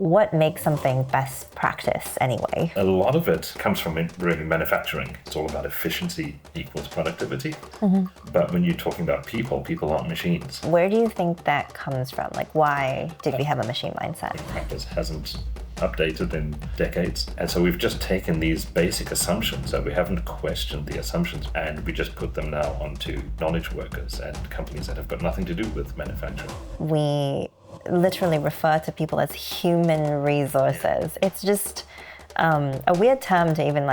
what makes something best practice anyway? A lot of it comes from really manufacturing. It's all about efficiency equals productivity. But when you're talking about people aren't machines. Where do you think that comes from? Like, why did we have a machine mindset? Practice hasn't updated in decades. And so we've just taken these basic assumptions and we haven't questioned the assumptions, and we just put them now onto knowledge workers and companies that have got nothing to do with manufacturing. We literally refer to people as human resources. It's just a weird term to even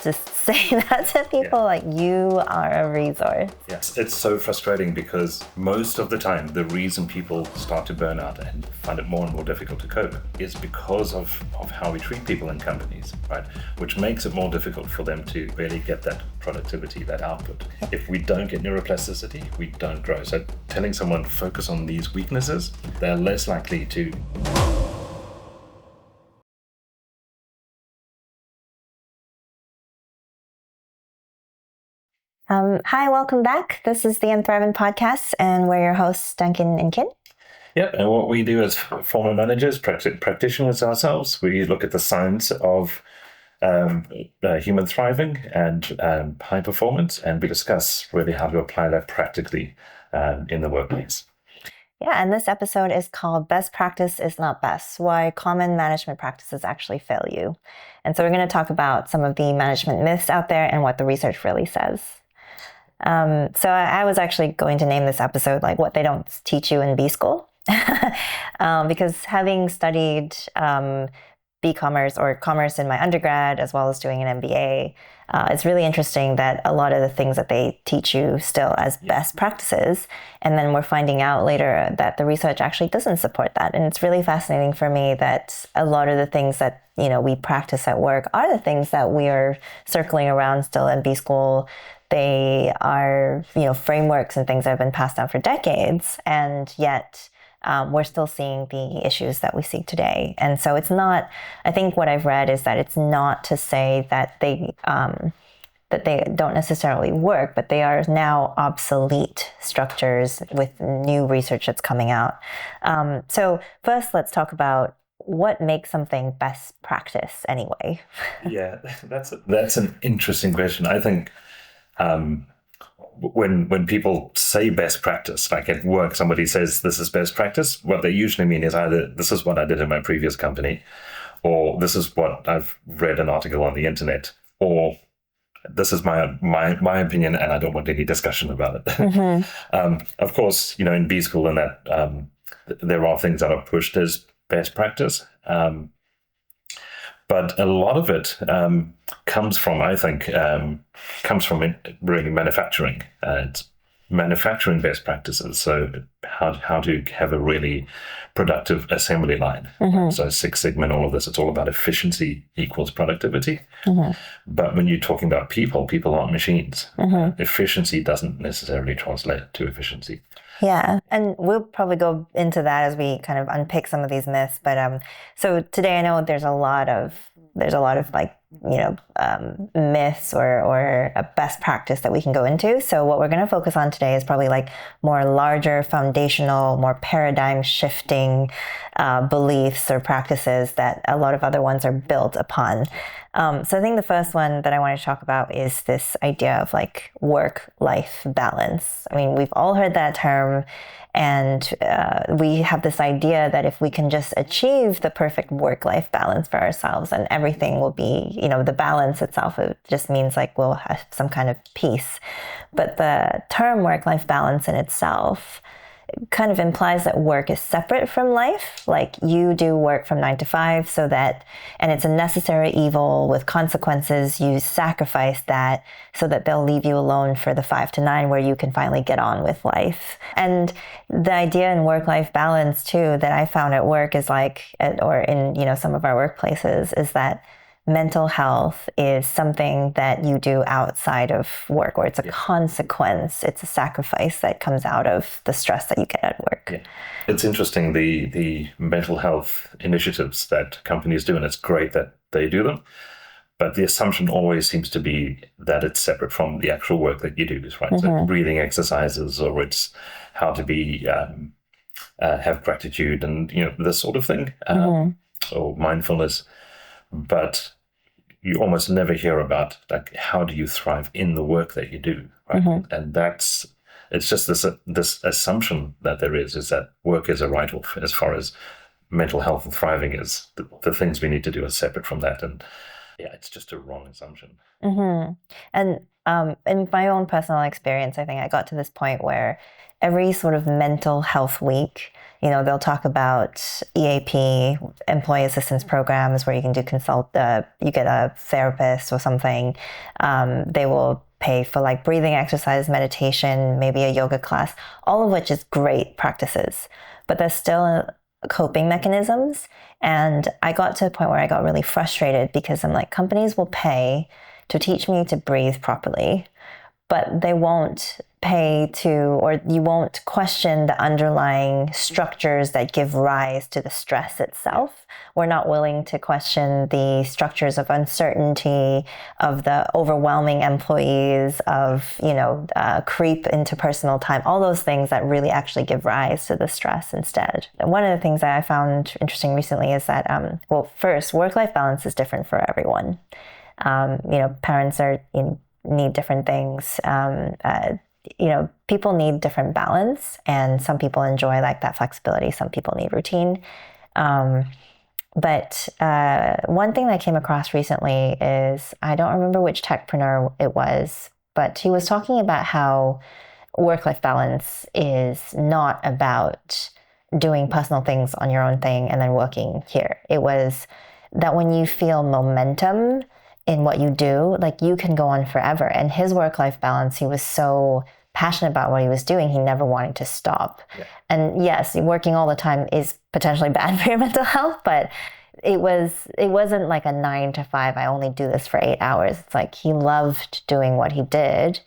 just say that to people, like you are a resource. Yes, it's so frustrating because most of the time the reason people start to burn out and find it more and more difficult to cope is because of how we treat people in companies, right? Which makes it more difficult for them to really get that productivity, that output. If we don't get neuroplasticity, we don't grow. So telling someone focus on these weaknesses, they're less likely to. Hi, welcome back. This is the enThriven podcast, and we're your hosts, Duncan and Kin. Yeah, and what we do as former managers, practitioners ourselves, we look at the science of human thriving and high performance, and we discuss really how to apply that practically in the workplace. Yeah, and this episode is called Best Practice is Not Best, Why Common Management Practices Actually Fail You. And so we're going to talk about some of the management myths out there and what the research really says. So I was actually going to name this episode like what they don't teach you in B school, because having studied B-commerce or commerce in my undergrad, as well as doing an MBA, it's really interesting that a lot of the things that they teach you still as best practices, and then we're finding out later that the research actually doesn't support that. And it's really fascinating for me that a lot of the things that we practice at work are the things that we are circling around still in B school. They are, frameworks and things that have been passed down for decades, and yet we're still seeing the issues that we see today. And so it's not, I think what I've read is that it's not to say that they don't necessarily work, but they are now obsolete structures with new research that's coming out. So first, let's talk about what makes something best practice anyway. Yeah, that's an interesting question. I think when people say best practice, like at work, somebody says this is best practice, what they usually mean is either this is what I did in my previous company, or this is what I've read an article on the internet, or this is my opinion and I don't want any discussion about it. Of course, in B school and that there are things that are pushed as best practice. But a lot of it comes from really manufacturing. It's manufacturing best practices. So how to have a really productive assembly line. So Six Sigma and all of this, it's all about efficiency equals productivity. But when you're talking about people aren't machines. Efficiency doesn't necessarily translate to efficiency. Yeah, and we'll probably go into that as we kind of unpick some of these myths. But so today I know there's a lot of myths or a best practice that we can go into. So what we're going to focus on today is probably like more larger, foundational, more paradigm shifting beliefs or practices that a lot of other ones are built upon. So I think the first one that I want to talk about is this idea of like work-life balance. I mean, we've all heard that term, and we have this idea that if we can just achieve the perfect work-life balance for ourselves, and everything will be, the balance itself, it just means like we'll have some kind of peace. But the term work-life balance in itself kind of implies that work is separate from life. Like you do work from 9 to 5 and it's a necessary evil with consequences. You sacrifice that so that they'll leave you alone for the 5 to 9 where you can finally get on with life. And the idea in work-life balance too that I found at work is or in, some of our workplaces is that mental health is something that you do outside of work, or it's a consequence. It's a sacrifice that comes out of the stress that you get at work. Yeah. It's interesting, the mental health initiatives that companies do, and it's great that they do them. But the assumption always seems to be that it's separate from the actual work that you do, right? So breathing exercises, or it's how to be have gratitude and this sort of thing. or mindfulness, but you almost never hear about like how do you thrive in the work that you do, right? And it's just this assumption that there is that work is a write-off as far as mental health and thriving is. The things we need to do are separate from that, and yeah, it's just a wrong assumption. And in my own personal experience, I think I got to this point where every sort of mental health week, they'll talk about EAP, employee assistance programs, where you can do you get a therapist or something. They will pay for like breathing exercise, meditation, maybe a yoga class, all of which is great practices, but there's still coping mechanisms. And I got to a point where I got really frustrated because I'm like, companies will pay to teach me to breathe properly, but they won't pay or you won't question the underlying structures that give rise to the stress itself. We're not willing to question the structures of uncertainty, of the overwhelming employees, of, creep into personal time, all those things that really actually give rise to the stress instead. And one of the things that I found interesting recently is that, first, work-life balance is different for everyone. Parents need different things. People need different balance, and some people enjoy like that flexibility. Some people need routine. But one thing that I came across recently is, I don't remember which techpreneur it was, but he was talking about how work-life balance is not about doing personal things on your own thing and then working here. It was that when you feel momentum in what you do, like you can go on forever. And his work-life balance, he was so passionate about what he was doing, he never wanted to stop. Yeah. And yes, working all the time is potentially bad for your mental health, but it wasn't like a 9 to 5, I only do this for 8 hours. It's like he loved doing what he did,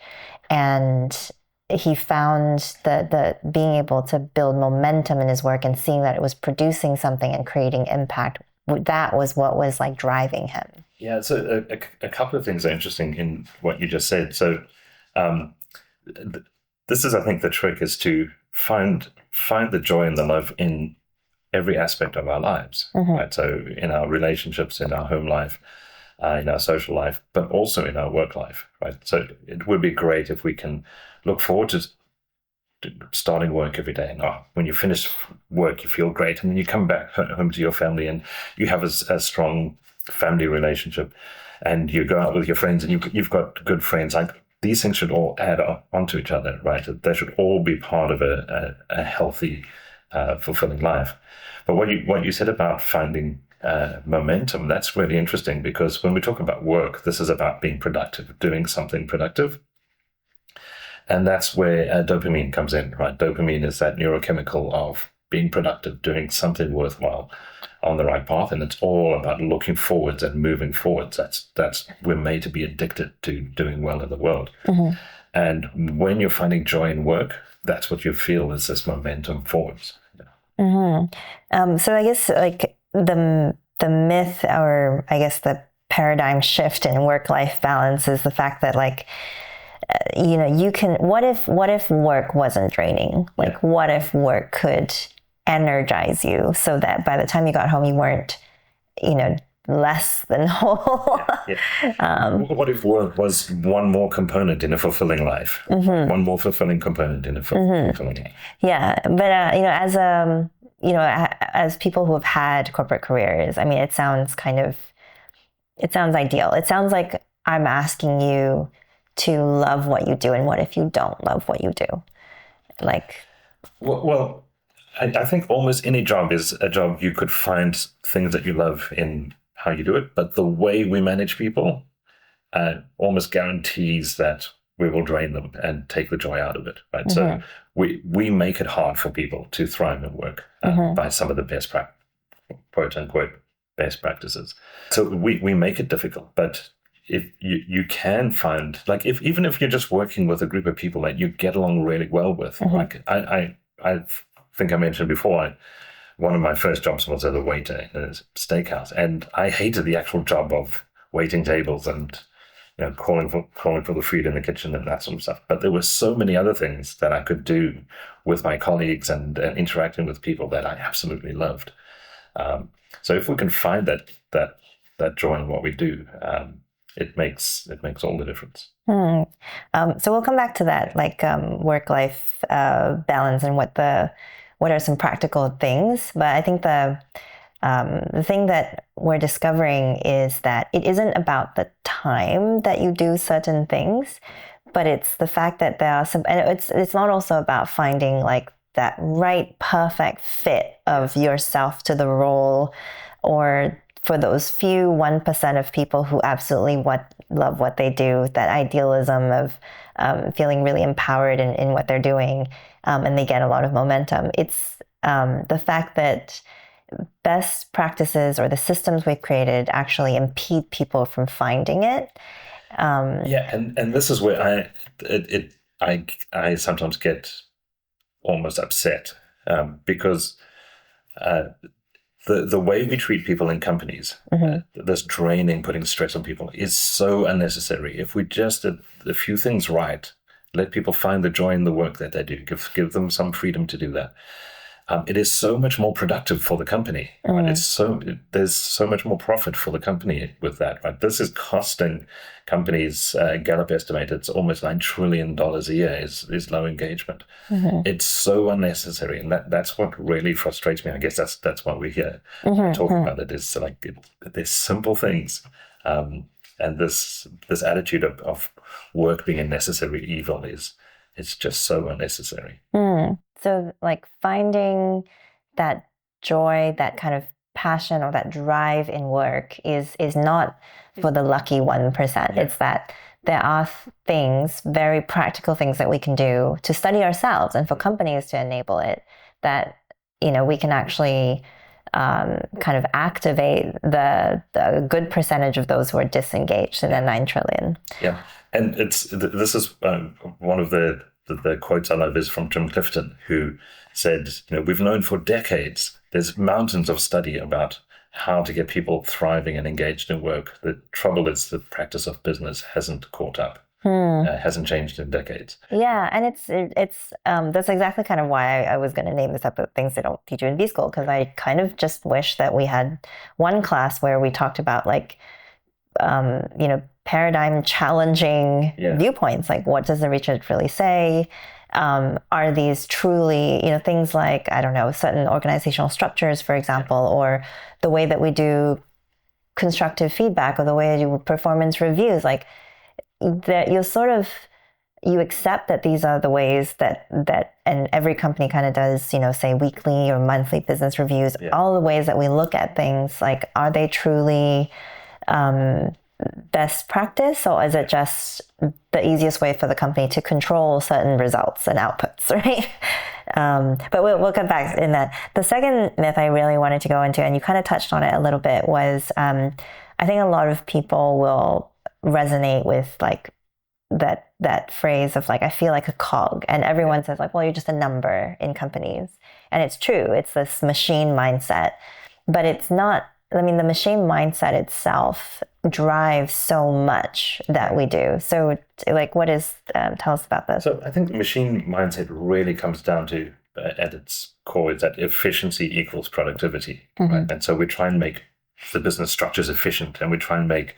and he found the being able to build momentum in his work and seeing that it was producing something and creating impact. That was what was like driving him. Yeah, so a couple of things are interesting in what you just said. So this is, I think, the trick is to find the joy and the love in every aspect of our lives, right? So in our relationships, in our home life, in our social life, but also in our work life, right? So it would be great if we can look forward to starting work every day. And when you finish work, you feel great. And then you come back home to your family and you have a strong family relationship, and you go out with your friends and you've got good friends. Like, these things should all add onto each other, right? They should all be part of a healthy, fulfilling life. But what you said about finding momentum, that's really interesting, because when we talk about work, this is about being productive, doing something productive. And that's where dopamine comes in, right? Dopamine is that neurochemical of being productive, doing something worthwhile on the right path. And it's all about looking forwards and moving forwards. That's we're made to be addicted to doing well in the world. And when you're finding joy in work, that's what you feel is this momentum forwards. So I guess like the myth, or I guess the paradigm shift in work-life balance, is the fact that like, you can, what if work wasn't draining? Like, what if work could energize you so that by the time you got home, you weren't, less than whole? What if work was one more component in a fulfilling life? One more fulfilling component in a fulfilling life. Yeah. But, as people who have had corporate careers, I mean, it sounds ideal. It sounds like I'm asking you to love what you do. And what if you don't love what you do? Like, well, I think almost any job is a job you could find things that you love in how you do it. But the way we manage people almost guarantees that we will drain them and take the joy out of it, right? So we make it hard for people to thrive at work by some of the best quote unquote best practices. So we make it difficult, but if you can find, like, even if you're just working with a group of people that you get along really well with, like I think I mentioned before, one of my first jobs was as a waiter in a steakhouse, and I hated the actual job of waiting tables and calling for the food in the kitchen and that sort of stuff. But there were so many other things that I could do with my colleagues and interacting with people that I absolutely loved. So if we can find that joy in what we do, it makes all the difference. So we'll come back to that, like work-life balance and what are some practical things. But I think the thing that we're discovering is that it isn't about the time that you do certain things, but it's the fact that there are some, and it's not also about finding like that right perfect fit of yourself to the role, or for those few 1% of people who absolutely love what they do, that idealism of feeling really empowered in what they're doing, and they get a lot of momentum. It's the fact that best practices or the systems we've created actually impede people from finding it. And this is where I sometimes get almost upset, because the way we treat people in companies, this draining, putting stress on people, is so unnecessary. If we just did a few things right, let people find the joy in the work that they do, give them some freedom to do that. It is so much more productive for the company. Right? There's so much more profit for the company with that. Right? This is costing companies. Gallup estimated it's almost $9 trillion a year is low engagement. It's so unnecessary, and that's what really frustrates me. I guess that's why we're here talking about it. Is like there's simple things, and this attitude of work being a necessary evil it's just so unnecessary. So like finding that joy, that kind of passion or that drive in work is not for the lucky 1%. It's that there are things, very practical things that we can do to study ourselves and for companies to enable it, that, we can actually kind of activate the good percentage of those who are disengaged in the 9 trillion. Yeah. And this is one of the quotes I love is from Jim Clifton, who said, we've known for decades, there's mountains of study about how to get people thriving and engaged in work. The trouble is the practice of business hasn't caught up, hasn't changed in decades. Yeah, and it's that's exactly kind of why I was going to name this episode Things They Don't Teach You in B-School, because I kind of just wish that we had one class where we talked about like, paradigm challenging viewpoints, like what does the research really say? Are these truly, things like, I don't know, certain organizational structures, for example, or the way that we do constructive feedback or the way you do performance reviews, like that you accept that these are the ways that and every company kind of does, say weekly or monthly business reviews, all the ways that we look at things, like, are they truly best practice, or is it just the easiest way for the company to control certain results and outputs, right? But we'll come back in that. The second myth I really wanted to go into, and you kind of touched on it a little bit, was I think a lot of people will resonate with like that phrase of like, I feel like a cog, and everyone says like, well, you're just a number in companies. And it's true, it's this machine mindset, but it's not. I mean, the machine mindset itself drives so much that we do. So, like, what is, tell us about this. So I think the machine mindset really comes down to, at its core, is that efficiency equals productivity. Right? And so we try and make the business structures efficient, and we try and make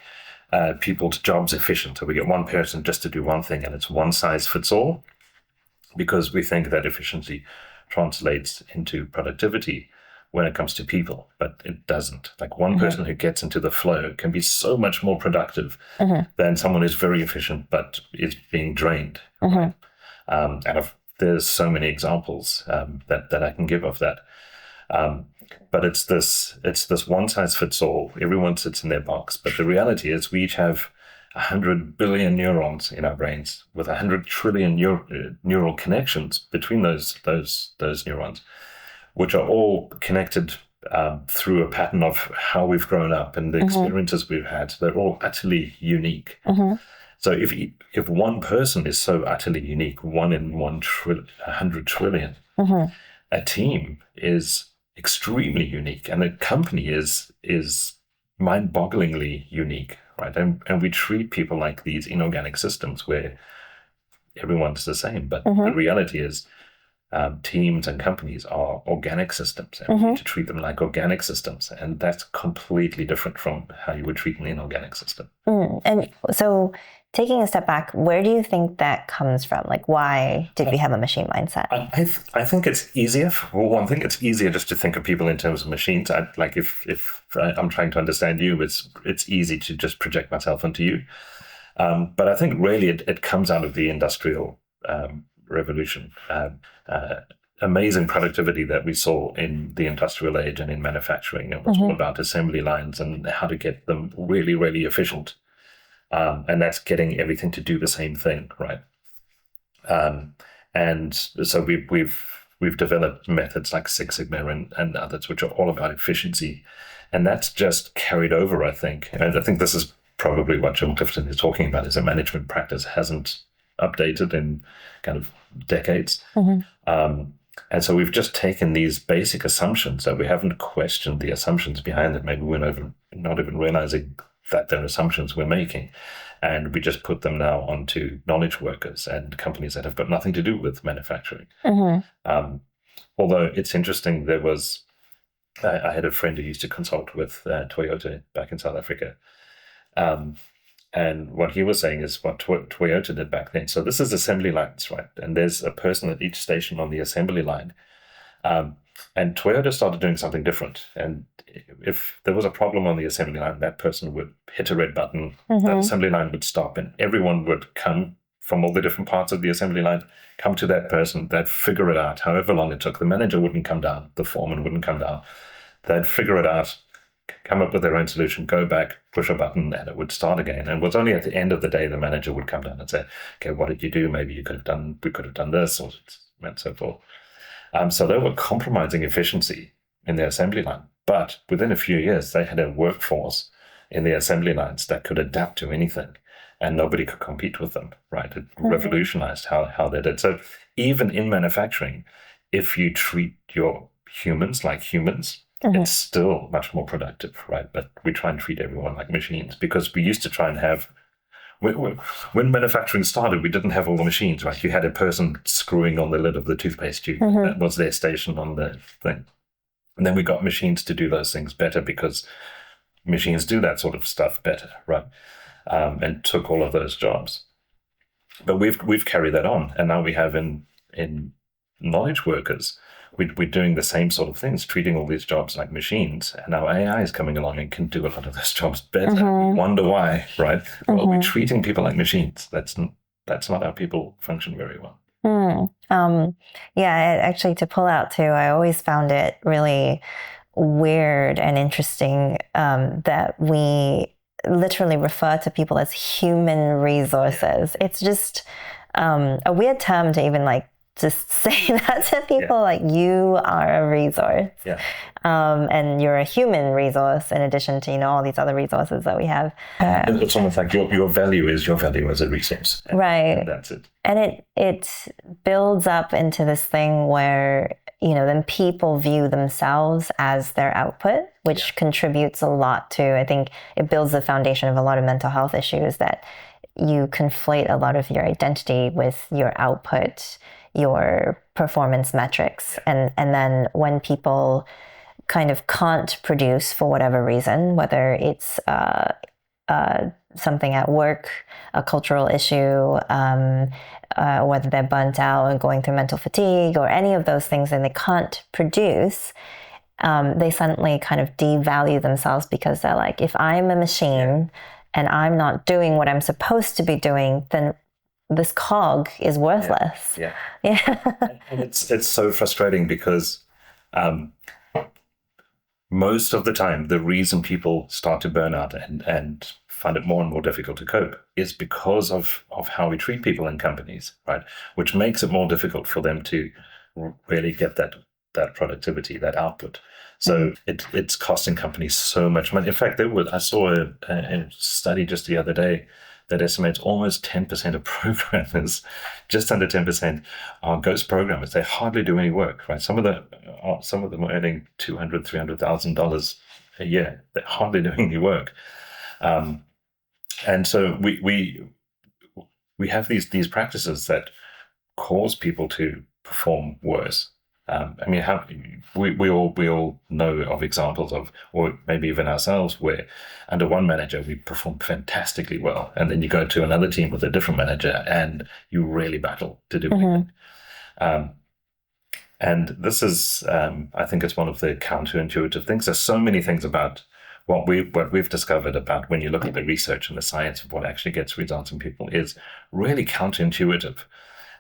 people's jobs efficient. So we get one person just to do one thing, and it's one size fits all, because we think that efficiency translates into productivity when it comes to people, but it doesn't. Like one person who gets into the flow can be so much more productive than someone who's very efficient but is being drained. Right? And there's so many examples that I can give of that. But it's this one size fits all. Everyone sits in their box. But the reality is we each have 100 billion neurons in our brains with 100 trillion neural connections between those neurons, which are all connected through a pattern of how we've grown up and the experiences we've had. They're all utterly unique. So if one person is so utterly unique, 1 in 100 trillion, a team is extremely unique, and a company is mind-bogglingly unique, right? And we treat people like these inorganic systems where everyone's the same. But the reality is, teams and companies are organic systems, and we need to treat them like organic systems. And that's completely different from how you would treat an inorganic system. And so taking a step back, where do you think that comes from? Like, why did we have a machine mindset? I think it's easier. For one thing, it's easier just to think of people in terms of machines. If I'm trying to understand you, it's easy to just project myself onto you. But I think really it comes out of the industrial revolution. Amazing productivity that we saw in the industrial age and in manufacturing. It was all about assembly lines and how to get them really, really efficient. And that's getting everything to do the same thing, right? And so we've developed methods like Six Sigma and others, which are all about efficiency. And that's just carried over, I think. And I think this is probably what Jim Clifton is talking about, is a management practice hasn't updated in kind of decades. And so we've just taken these basic assumptions that we haven't questioned the assumptions behind it. Maybe we're not even realizing that they're assumptions we're making. And we just put them now onto knowledge workers and companies that have got nothing to do with manufacturing. Although it's interesting, I had a friend who used to consult with Toyota back in South Africa. And what he was saying is what Toyota did back then. So this is assembly lines, right? And there's a person at each station on the assembly line. And Toyota started doing something different. And if there was a problem on the assembly line, that person would hit a red button, the assembly line would stop, and everyone would come from all the different parts of the assembly line, come to that person, they'd figure it out, however long it took. The manager wouldn't come down, the foreman wouldn't come down. They'd figure it out, come up with their own solution, go back, push a button, and it would start again. And it was only at the end of the day the manager would come down and say, okay, what did you do? Maybe we could have done this, or so forth. So they were compromising efficiency in their assembly line. But within a few years, they had a workforce in the assembly lines that could adapt to anything, and nobody could compete with them, right? It revolutionized how they did. So even in manufacturing, if you treat your humans like humans, it's still much more productive, right? But we try and treat everyone like machines, because we used to try and have, when manufacturing started, we didn't have all the machines, right? You had a person screwing on the lid of the toothpaste tube. That was their station on the thing. And then we got machines to do those things better, because machines do that sort of stuff better, right? And took all of those jobs. But we've carried that on, and now we have in knowledge workers, we're doing the same sort of things, treating all these jobs like machines, and now AI is coming along and can do a lot of those jobs better. We wonder why, right? Well, we're treating people like machines. That's not how people function very well. Actually, to pull out too, I always found it really weird and interesting that we literally refer to people as human resources. It's just a weird term to even just say that to people, like, you are a resource. And you're a human resource in addition to, all these other resources that we have. It's almost like your value is your value as a resource. Right. And that's it. And it builds up into this thing where, then people view themselves as their output, which contributes a lot to, I think it builds the foundation of a lot of mental health issues, that you conflate a lot of your identity with your output, your performance metrics. And then when people kind of can't produce for whatever reason, whether it's something at work, a cultural issue, whether they're burnt out and going through mental fatigue or any of those things, and they can't produce, they suddenly kind of devalue themselves, because they're like, if I'm a machine and I'm not doing what I'm supposed to be doing, then this cog is worthless. And it's so frustrating, because most of the time, the reason people start to burn out and find it more and more difficult to cope is because of how we treat people in companies, right? Which makes it more difficult for them to really get that productivity, that output. So it's costing companies so much money. In fact, I saw a study just the other day that estimates almost 10% of programmers, just under 10%, are ghost programmers. They hardly do any work, right? Some of them are earning $200,000, $300,000 a year. They're hardly doing any work. And so we have these practices that cause people to perform worse. I mean, we all know of examples of, or maybe even ourselves, where under one manager we perform fantastically well, and then you go to another team with a different manager, and you really battle to do anything. And this is, I think, it's one of the counterintuitive things. There's so many things about what we've discovered about when you look at the research and the science of what actually gets results in people is really counterintuitive.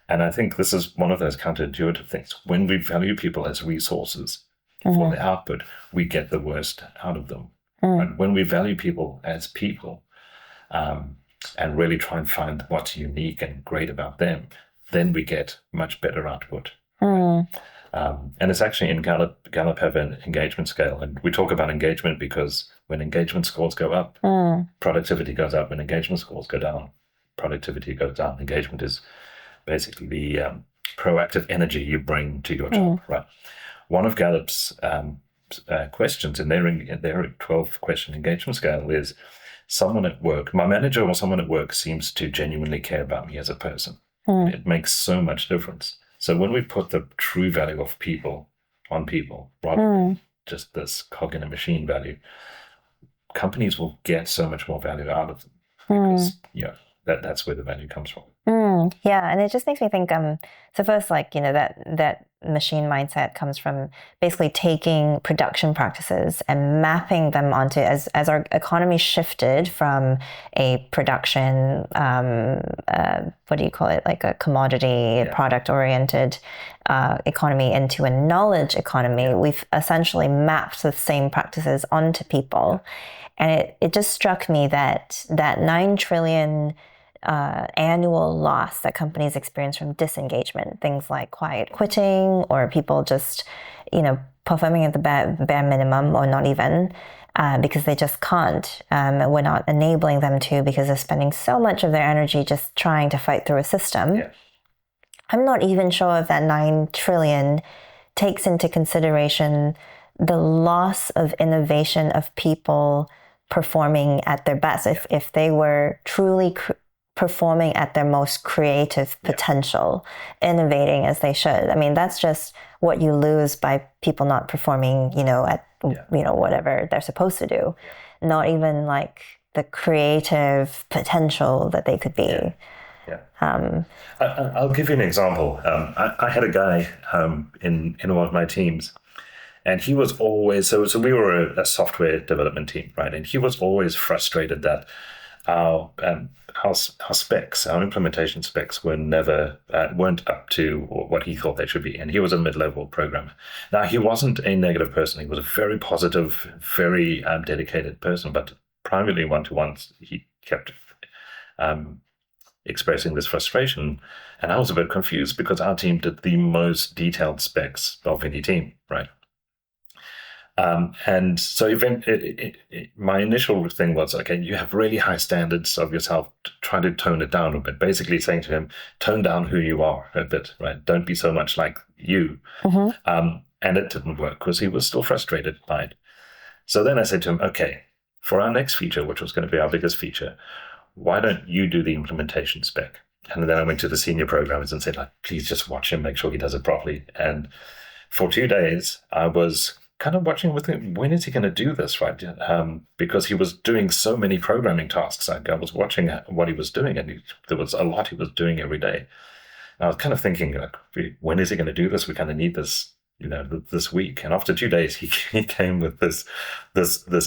And I think this is one of those counterintuitive things. When we value people as resources for the output, we get the worst out of them. But when we value people as people and really try and find what's unique and great about them, then we get much better output. And it's actually in Gallup have an engagement scale. And we talk about engagement because when engagement scores go up, productivity goes up. When engagement scores go down, productivity goes down. Engagement is basically the proactive energy you bring to your job, right? One of Gallup's questions in their 12-question engagement scale is someone at work, my manager or someone at work seems to genuinely care about me as a person. It makes so much difference. So when we put the true value of people on people, rather than just this cog in a machine value, companies will get so much more value out of them because that's where the value comes from. Yeah, and it just makes me think. So first, that machine mindset comes from basically taking production practices and mapping them onto as our economy shifted from a production, what do you call it, like a commodity product oriented economy into a knowledge economy. We've essentially mapped the same practices onto people, and it just struck me that 9 trillion annual loss that companies experience from disengagement, things like quiet quitting or people just, performing at the bare minimum or not even because they just can't. We're not enabling them to because they're spending so much of their energy just trying to fight through a system. Yeah. I'm not even sure if that 9 trillion takes into consideration the loss of innovation of people performing at their best. If they were truly performing at their most creative potential, innovating as they should. I mean, that's just what you lose by people not performing, at, whatever they're supposed to do. Not even like the creative potential that they could be. I'll give you an example. I had a guy in one of my teams, and he was always, so we were a software development team, right? And he was always frustrated that our specs, our implementation specs weren't up to what he thought they should be. And he was a mid-level programmer. Now, he wasn't a negative person. He was a very positive, very dedicated person, but primarily one-to-ones, he kept expressing this frustration. And I was a bit confused because our team did the most detailed specs of any team, right? And so my initial thing was, okay, you have really high standards of yourself, try to tone it down a bit, basically saying to him, tone down who you are a bit, right? Don't be so much like you. And it didn't work because he was still frustrated by it. So then I said to him, okay, for our next feature, which was going to be our biggest feature, why don't you do the implementation spec? And then I went to the senior programmers and said, please just watch him, make sure he does it properly. And for 2 days, I was kind of watching with him, when is he going to do this, right? Because he was doing so many programming tasks. I was watching what he was doing, and there was a lot he was doing every day. And I was kind of thinking, when is he going to do this? We kind of need this, this week. And after 2 days, he came with this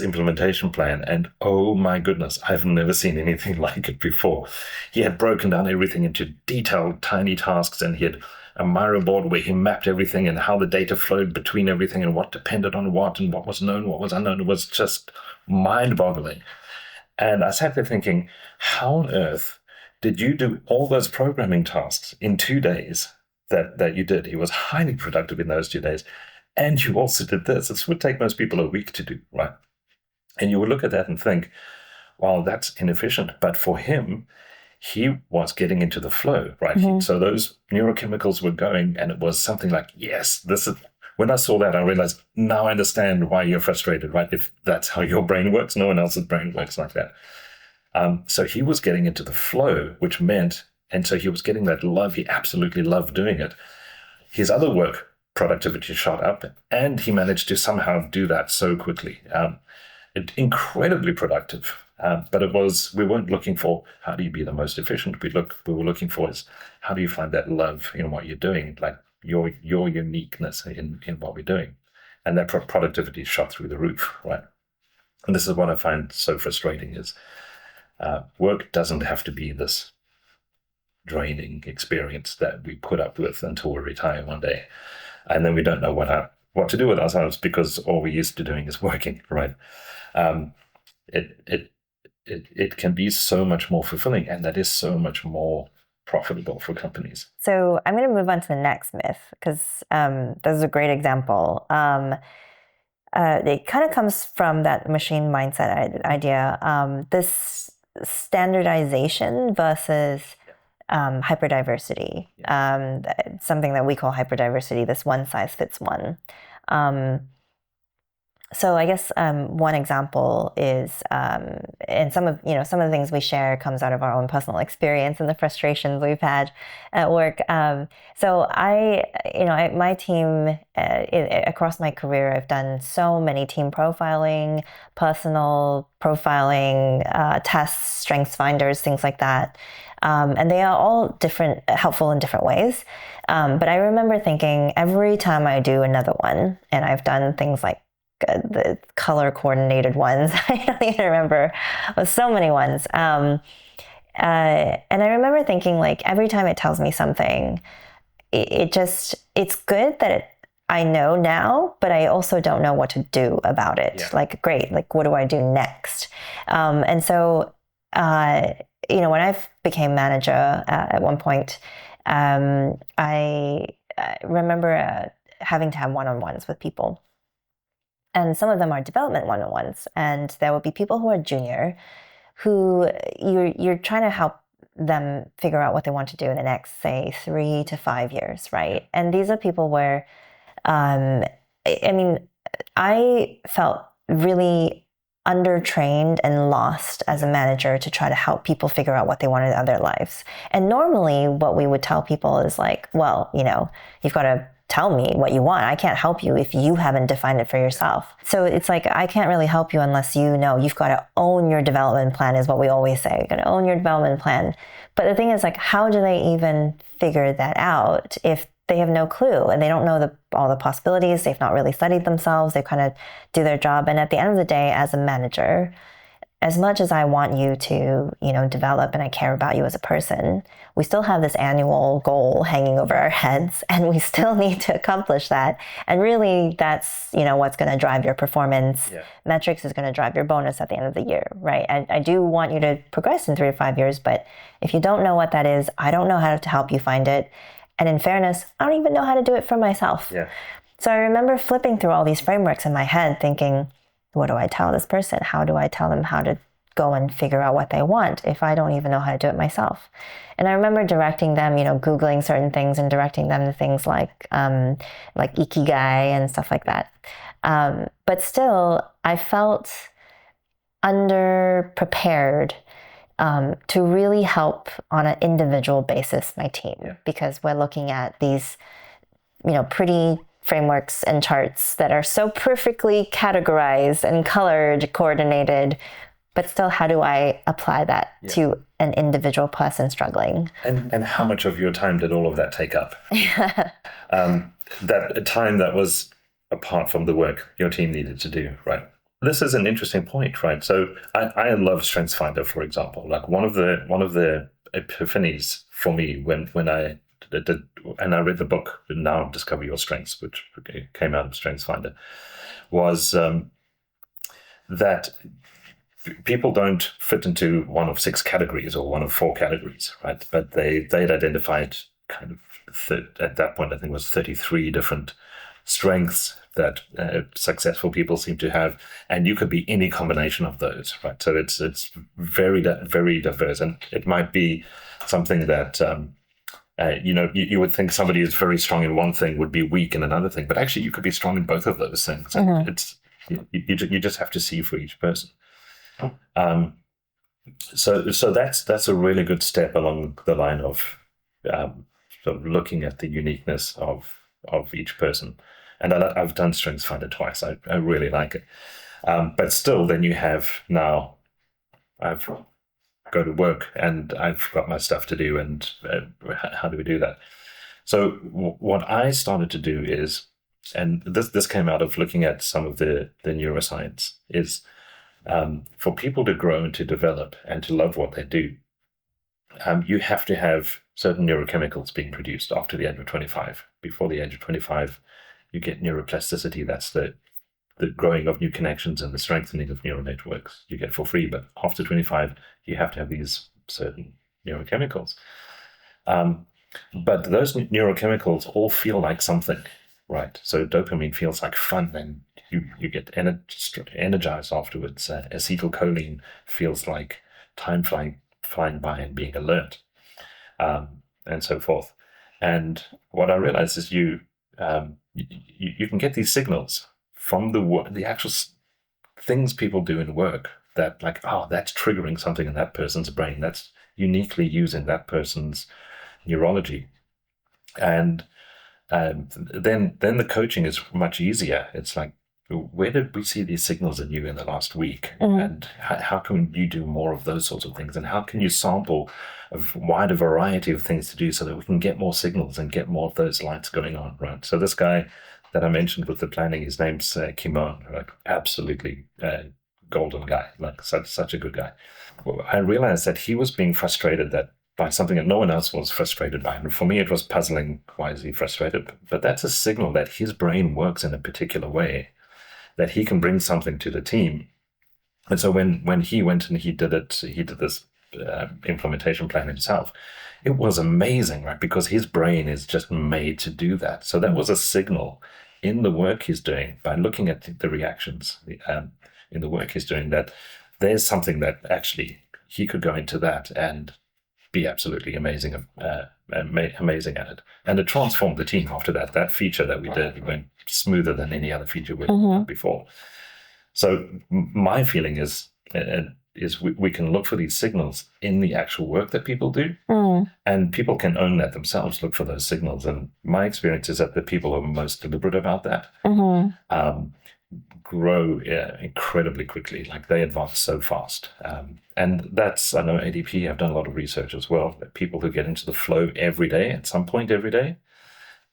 implementation plan. And oh my goodness, I've never seen anything like it before. He had broken down everything into detailed, tiny tasks, and he had a Miro board where he mapped everything and how the data flowed between everything and what depended on what and what was known, what was unknown. It was just mind-boggling. And I sat there thinking, how on earth did you do all those programming tasks in 2 days that you did? He was highly productive in those 2 days. And you also did this. This would take most people a week to do, right? And you would look at that and think, well, that's inefficient. But for him, he was getting into the flow, right? So those neurochemicals were going, and it was something like, yes, this is, when I saw that, I realized, now I understand why you're frustrated, right? If that's how your brain works, no one else's brain works like that. So he was getting into the flow, which meant, and so he was getting that love. He absolutely loved doing it. his other work productivity shot up, and he managed to somehow do that so quickly. Incredibly productive. But we weren't looking for how do you be the most efficient. We were looking for is how do you find that love in what you're doing, like your uniqueness in what we're doing, and that productivity shot through the roof, right? And this is what I find so frustrating is work doesn't have to be this draining experience that we put up with until we retire one day, and then we don't know what to do with ourselves because all we're used to doing is working, right? It can be so much more fulfilling, and that is so much more profitable for companies. So I'm going to move on to the next myth because this is a great example. It kind of comes from that machine mindset idea. This standardization versus hyperdiversity, something that we call hyperdiversity, this one size fits one. So I guess one example is, and some of the things we share comes out of our own personal experience and the frustrations we've had at work. So my team, across my career, I've done so many team profiling, personal profiling, tests, strengths finders, things like that. And they are all helpful in different ways. But I remember thinking every time I do another one, and I've done things like the color coordinated ones. I don't even remember. So many ones. And I remember thinking, like, every time it tells me something, it's good that I know now, but I also don't know what to do about it. Yeah. Like, great, like, what do I do next? And so, when I became manager at one point, I remember having to have one-on-ones with people. And some of them are development one-on-ones. And there will be people who are junior who you're trying to help them figure out what they want to do in the next, say, 3 to 5 years, right? And these are people where, I felt really undertrained and lost as a manager to try to help people figure out what they wanted in their lives. And normally what we would tell people is like, well, you've got to tell me what you want. I can't help you if you haven't defined it for yourself. So it's like, I can't really help you unless you know. You've got to own your development plan is what we always say. You've got to own your development plan. But the thing is, like, how do they even figure that out if they have no clue and they don't know all the possibilities? They've not really studied themselves. They kind of do their job. And at the end of the day, as a manager, as much as I want you to, develop and I care about you as a person, we still have this annual goal hanging over our heads and we still need to accomplish that. And really that's, what's going to drive your performance. Yeah. Metrics is going to drive your bonus at the end of the year, right? I do want you to progress in 3 to 5 years, but if you don't know what that is, I don't know how to help you find it. And in fairness, I don't even know how to do it for myself. Yeah. So I remember flipping through all these frameworks in my head thinking, what do I tell this person? How do I tell them how to go and figure out what they want if I don't even know how to do it myself? And I remember directing them, Googling certain things and directing them to things like Ikigai and stuff like that. But still, I felt underprepared to really help on an individual basis my team, because we're looking at these, pretty frameworks and charts that are so perfectly categorized and colored, coordinated, but still, how do I apply that to an individual person struggling? And how much of your time did all of that take up? That time that was apart from the work your team needed to do, right? This is an interesting point, right? So I love StrengthsFinder, for example. Like one of the epiphanies for me when I and I read the book Now Discover Your Strengths, which came out of StrengthsFinder, was that people don't fit into one of 6 categories or one of 4 categories, right? But they'd identified kind of at that point, I think it was 33 different strengths that successful people seem to have, and you could be any combination of those, right? So it's very, very diverse, and it might be something that you would think somebody who's very strong in one thing would be weak in another thing, but actually you could be strong in both of those things. Mm-hmm. It's you just have to see for each person. So that's a really good step along the line of sort of looking at the uniqueness of of each person. And I've done StrengthsFinder twice. I really like it. But still, then you have now, I've go to work and I've got my stuff to do, and how do we do that? So what I started to do is, and this came out of looking at some of the neuroscience, is for people to grow and to develop and to love what they do, you have to have certain neurochemicals being produced after the age of 25. Before the age of 25, you get neuroplasticity. That's the growing of new connections and the strengthening of neural networks you get for free. But after 25, you have to have these certain neurochemicals. But those neurochemicals all feel like something, right? So dopamine feels like fun, and you get energized afterwards. Acetylcholine feels like time flying by and being alert, and so forth. And what I realized is you can get these signals from the actual things people do in work, that like, oh, that's triggering something in that person's brain. That's uniquely using that person's neurology. And then the coaching is much easier. It's like, where did we see these signals in you in the last week? And how can you do more of those sorts of things? And how can you sample a wider variety of things to do so that we can get more signals and get more of those lights going on, right? So this guy that I mentioned with the planning, his name's Kimon, like absolutely golden guy, like such a good guy. Well, I realized that he was being frustrated by something that no one else was frustrated by. And for me, it was puzzling. Why is he frustrated? But that's a signal that his brain works in a particular way, that he can bring something to the team. And so when he went and he did this implementation plan himself, it was amazing, right? Because his brain is just made to do that. So that was a signal in the work he's doing, by looking at the reactions in the work he's doing, that there's something that actually he could go into that and be absolutely amazing at it. And it transformed the team after that. That feature that we did went smoother than any other feature we've done before. So my feeling is we can look for these signals in the actual work that people do, and people can own that themselves, look for those signals. And my experience is that the people who are most deliberate about that grow incredibly quickly. Like, they advance so fast. And that's, I know ADP have done a lot of research as well, that people who get into the flow every day, at some point every day,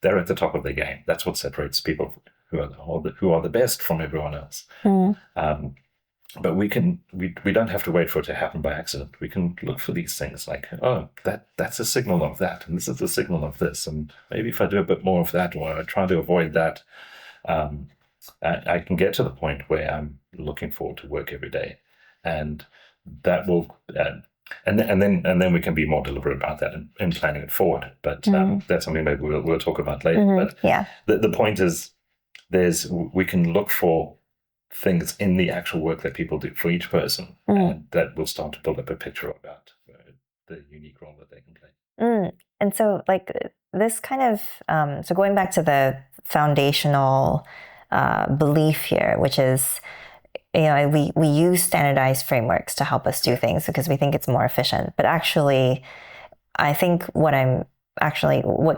they're at the top of their game. That's what separates people who are the best from everyone else. But we don't have to wait for it to happen by accident. We can look for these things like, oh, that's a signal of that, and this is a signal of this, and maybe if I do a bit more of that, or I try to avoid that, I can get to the point where I'm looking forward to work every day, and that will, and then we can be more deliberate about that and planning it forward. But that's something maybe we'll talk about later. But the point is, we can look for things in the actual work that people do for each person, and that will start to build up a picture about the unique role that they can play. And so, like, this kind of so going back to the foundational belief here, which is, we use standardized frameworks to help us do things because we think it's more efficient. But actually, I think what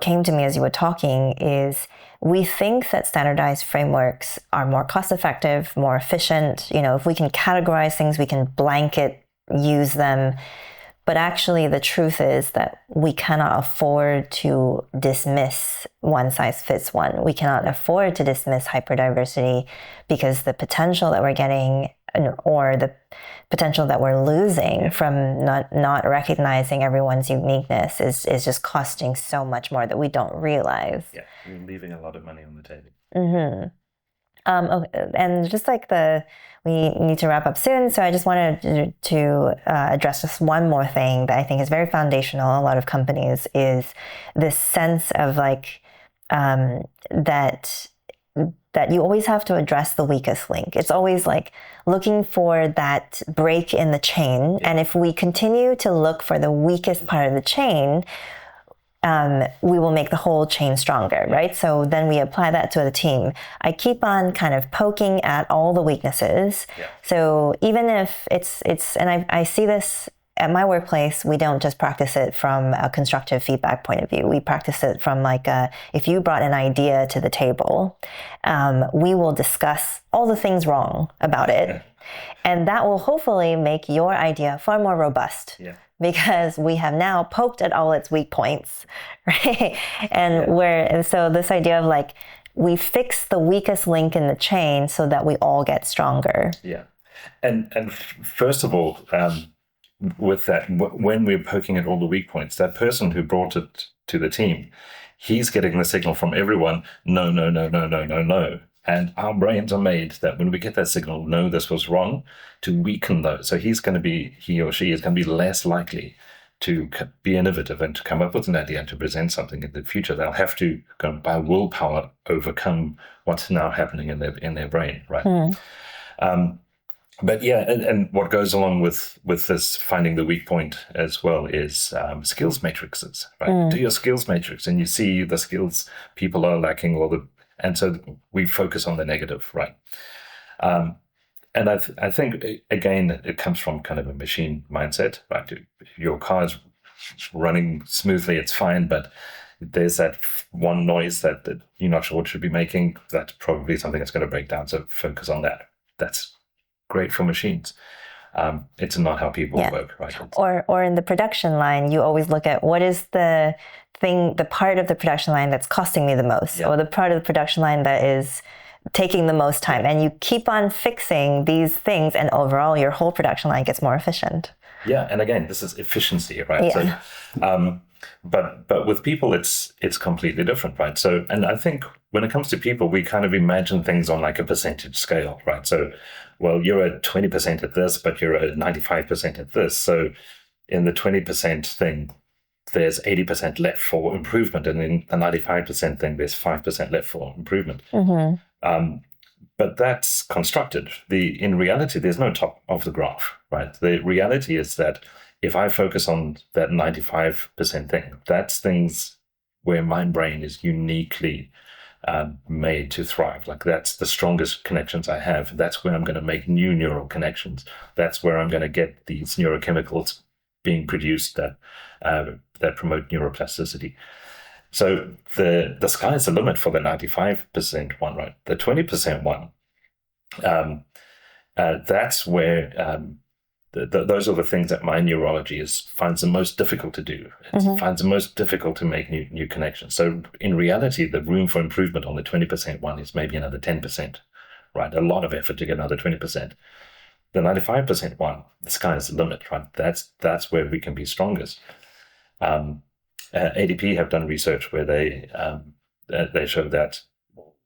came to me as you were talking is, we think that standardized frameworks are more cost effective, more efficient. If we can categorize things, we can blanket use them. But actually, the truth is that we cannot afford to dismiss one size fits one. We cannot afford to dismiss hyperdiversity, because the potential that we're getting, or the potential that we're losing from not recognizing everyone's uniqueness is just costing so much more that we don't realize. Yeah, you're leaving a lot of money on the table. Okay, and just like we need to wrap up soon, so I just wanted to address just one more thing that I think is very foundational in a lot of companies, is this sense of like that you always have to address the weakest link. It's always like looking for that break in the chain. And if we continue to look for the weakest part of the chain, we will make the whole chain stronger, right? So then we apply that to the team. I keep on kind of poking at all the weaknesses. So even if it's and I see this at my workplace, we don't just practice it from a constructive feedback point of view. We practice it from like if you brought an idea to the table, we will discuss all the things wrong about it. And that will hopefully make your idea far more robust. Yeah. Because we have now poked at all its weak points, right? And so this idea of like, we fix the weakest link in the chain so that we all get stronger. Yeah. And first of all, with that, when we're poking at all the weak points, that person who brought it to the team, he's getting the signal from everyone, no, no, no, no, no, no, no. And our brains are made that when we get that signal, no, this was wrong, to weaken those. So he or she is going to be less likely to be innovative and to come up with an idea and to present something in the future. They'll have to, by willpower, overcome what's now happening in their brain, right? But yeah, and what goes along with this finding the weak point as well is skills matrices, right? Do your skills matrix and you see the skills people are lacking, and so we focus on the negative, right? And I think, again, it comes from kind of a machine mindset, right? If your car is running smoothly, it's fine, but there's that one noise that you're not sure what should be making. That's probably something that's going to break down, so focus on that. That's great for machines. It's not how people work, right? Or in the production line, you always look at what is the part of the production line that's costing me the most, or the part of the production line that is taking the most time. And you keep on fixing these things, and overall, your whole production line gets more efficient. Yeah, and again, this is efficiency, right? Yeah. So, but with people, it's completely different, right? So, and I think when it comes to people, we kind of imagine things on like a percentage scale, right? So, well, you're at 20% at this, but you're at 95% at this. So, in the 20% thing, there's 80% left for improvement, and in the 95% thing, there's 5% left for improvement. But that's constructed. In reality, there's no top of the graph, right? The reality is that if I focus on that 95% thing, that's things where my brain is uniquely made to thrive. Like that's the strongest connections I have. That's where I'm going to make new neural connections. That's where I'm going to get these neurochemicals being produced that promote neuroplasticity. So the sky's the limit for the 95% one, right? The 20% one, that's where those are the things that my neurology finds the most difficult to do. It finds the most difficult to make new connections. So in reality, the room for improvement on the 20% one is maybe another 10%, right? A lot of effort to get another 20%. The 95% one, the sky is the limit, right? That's where we can be strongest. ADP have done research where they show that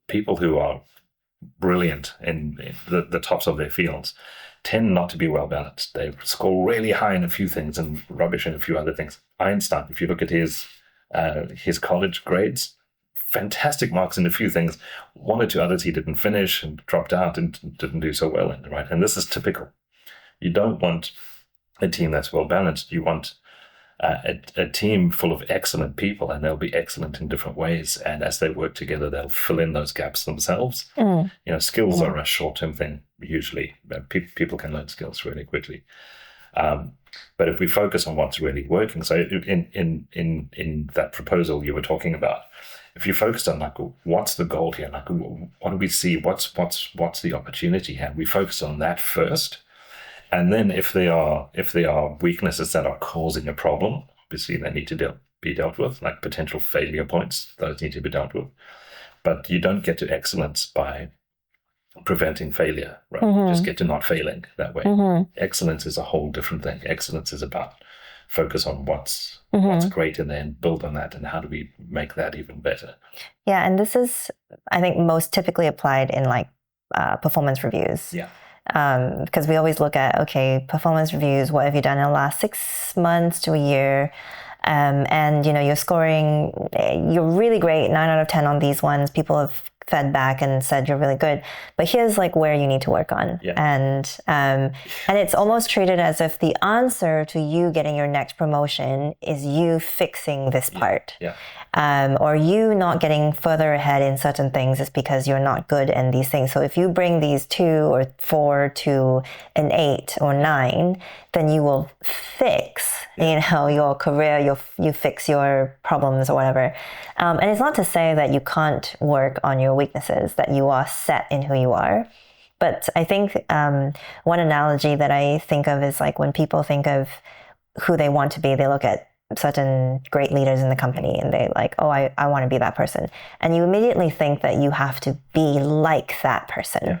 people who are brilliant in the tops of their fields tend not to be well balanced. They score really high in a few things and rubbish in a few other things. Einstein, if you look at his college grades, fantastic marks in a few things. One or two others he didn't finish and dropped out and didn't do so well in, right? And this is typical. You don't want a team that's well balanced. You want a team full of excellent people, and they'll be excellent in different ways. And as they work together, they'll fill in those gaps themselves. Skills are a short-term thing usually. People can learn skills really quickly. But if we focus on what's really working, so in that proposal you were talking about, if you focused on like what's the goal here, like what do we see, what's the opportunity here, we focus on that first. And then if there are weaknesses that are causing a problem, obviously they need to be dealt with, like potential failure points, those need to be dealt with. But you don't get to excellence by preventing failure, right? You just get to not failing that way. Excellence is a whole different thing. Excellence is about focus on what's great and then build on that, and how do we make that even better. Yeah, and this is, I think, most typically applied in like performance reviews. Yeah. Because we always look at, okay, performance reviews, what have you done in the last 6 months to a year? And, you're scoring, you're really great, 9 out of 10 on these ones. People have fed back and said you're really good, but here's like where you need to work on. Yeah. And it's almost treated as if the answer to you getting your next promotion is you fixing this part. Yeah. Or you not getting further ahead in certain things is because you're not good in these things. So if you bring these 2 or 4 to an 8 or 9, then you will fix, your career, you fix your problems or whatever. And it's not to say that you can't work on your weaknesses, that you are set in who you are. But I think one analogy that I think of is like when people think of who they want to be, they look at certain great leaders in the company and they like, oh, I want to be that person. And you immediately think that you have to be like that person. Yeah.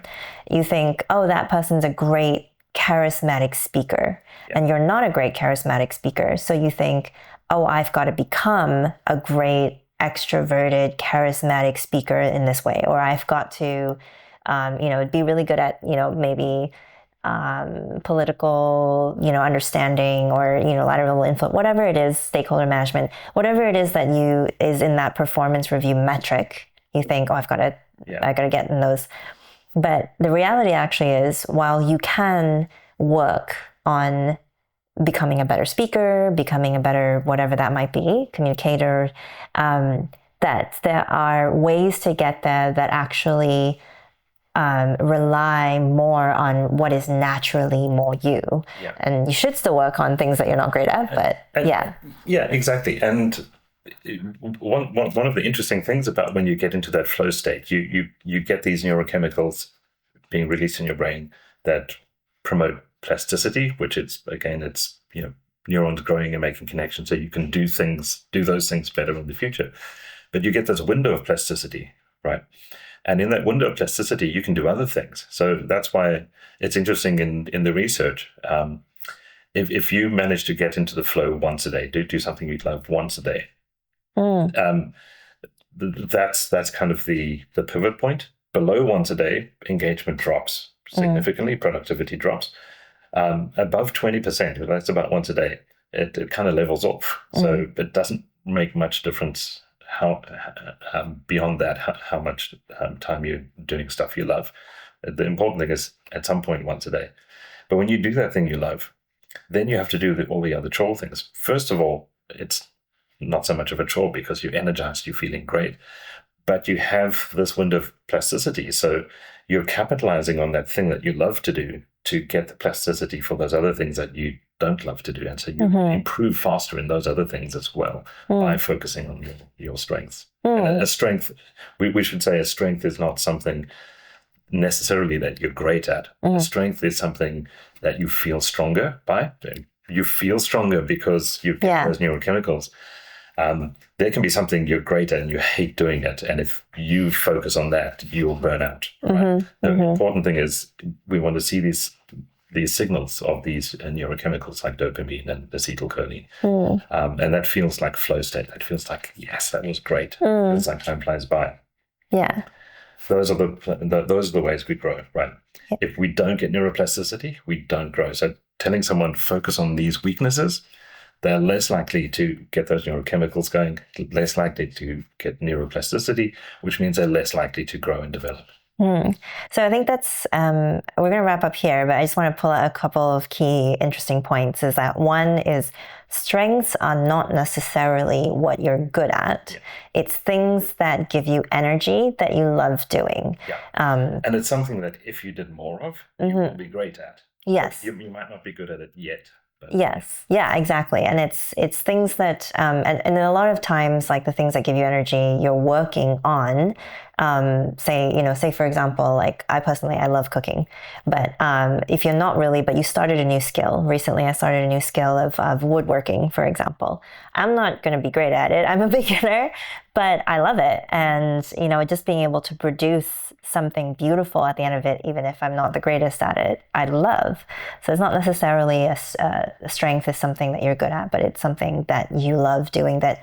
You think, oh, that person's a great charismatic speaker. Yeah. And you're not a great charismatic speaker. So you think, oh, I've got to become a great extroverted, charismatic speaker in this way. Or I've got to, be really good at, maybe political, understanding or, lateral influence, whatever it is, stakeholder management, whatever it is that is in that performance review metric, you think, oh, I got to get in those. But the reality actually is, while you can work on becoming a better speaker, becoming a better, whatever that might be, communicator, that there are ways to get there that actually rely more on what is naturally more you. Yeah. And you should still work on things that you're not great at, but yeah. Yeah, exactly. And one of the interesting things about when you get into that flow state, you get these neurochemicals being released in your brain that promote plasticity, which it's neurons growing and making connections so you can do those things better in the future. But you get this window of plasticity, right? And in that window of plasticity, you can do other things. So that's why it's interesting in the research. If you manage to get into the flow once a day, do something you love once a day, that's kind of the pivot point. Below once a day, engagement drops significantly, productivity drops. Above 20%, that's about once a day, it kind of levels off. So it doesn't make much difference how beyond that, how much time you're doing stuff you love. The important thing is at some point once a day. But when you do that thing you love, then you have to do all the other chore things. First of all, it's not so much of a chore because you're energized, you're feeling great, but you have this window of plasticity. So you're capitalizing on that thing that you love to do to get the plasticity for those other things that you don't love to do. And so you improve faster in those other things as well by focusing on your strengths. And a strength, we should say a strength is not something necessarily that you're great at. A strength is something that you feel stronger by. You feel stronger because you get those neurochemicals. There can be something you're great at and you hate doing it. And if you focus on that, you'll burn out. Right? The important thing is we want to see these signals of these neurochemicals like dopamine and acetylcholine. And that feels like flow state. That feels like, yes, that was great. It's like time flies by. Yeah. Those are the ways we grow, right? Yeah. If we don't get neuroplasticity, we don't grow. So telling someone focus on these weaknesses, they're less likely to get those neurochemicals going, less likely to get neuroplasticity, which means they're less likely to grow and develop. So I think that's, we're going to wrap up here, but I just want to pull out a couple of key interesting points. Is that one is strengths are not necessarily what you're good at. Yeah. It's things that give you energy that you love doing. Yeah. And it's something that if you did more of, you will be great at. Yes. You might not be good at it yet. But yes. Yeah, exactly. And it's things that, and a lot of times, like the things that give you energy, you're working on, say for example, like I love cooking, but if you're not really, but you started a new skill. Recently, I started a new skill of woodworking, for example. I'm not going to be great at it. I'm a beginner, but I love it. And, just being able to produce something beautiful at the end of it, even if I'm not the greatest at it, I love. So it's not necessarily a strength is something that you're good at, but it's something that you love doing. That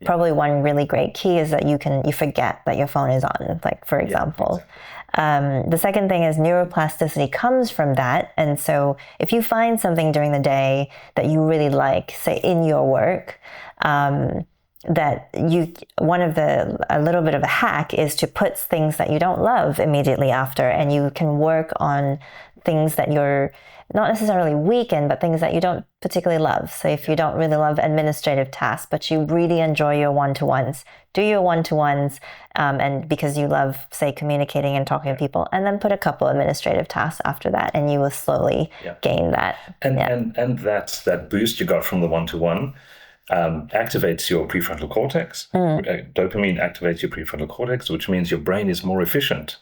probably one really great key is that you forget that your phone is on, like for example. Exactly. The second thing is neuroplasticity comes from that. And so if you find something during the day that you really like, say in your work, that a little bit of a hack is to put things that you don't love immediately after, and you can work on things that you're not necessarily weak in, but things that you don't particularly love. So if you don't really love administrative tasks, but you really enjoy your one-to-ones, do your one-to-ones, and because you love, say, communicating and talking to people, and then put a couple administrative tasks after that, and you will slowly gain that. And that boost you got from the one-to-one activates your prefrontal cortex. Dopamine activates your prefrontal cortex, which means your brain is more efficient.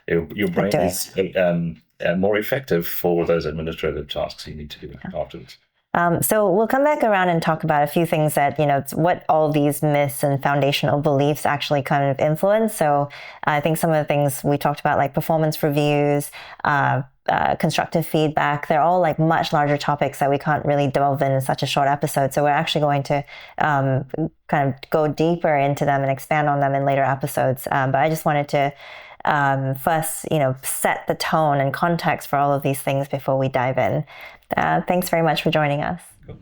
Your brain is more effective for those administrative tasks you need to do afterwards. So we'll come back around and talk about a few things that, what all these myths and foundational beliefs actually kind of influence. So I think some of the things we talked about, like performance reviews, constructive feedback, they're all like much larger topics that we can't really delve in such a short episode. So we're actually going to kind of go deeper into them and expand on them in later episodes. But I just wanted to first, set the tone and context for all of these things before we dive in. Thanks very much for joining us. Cool.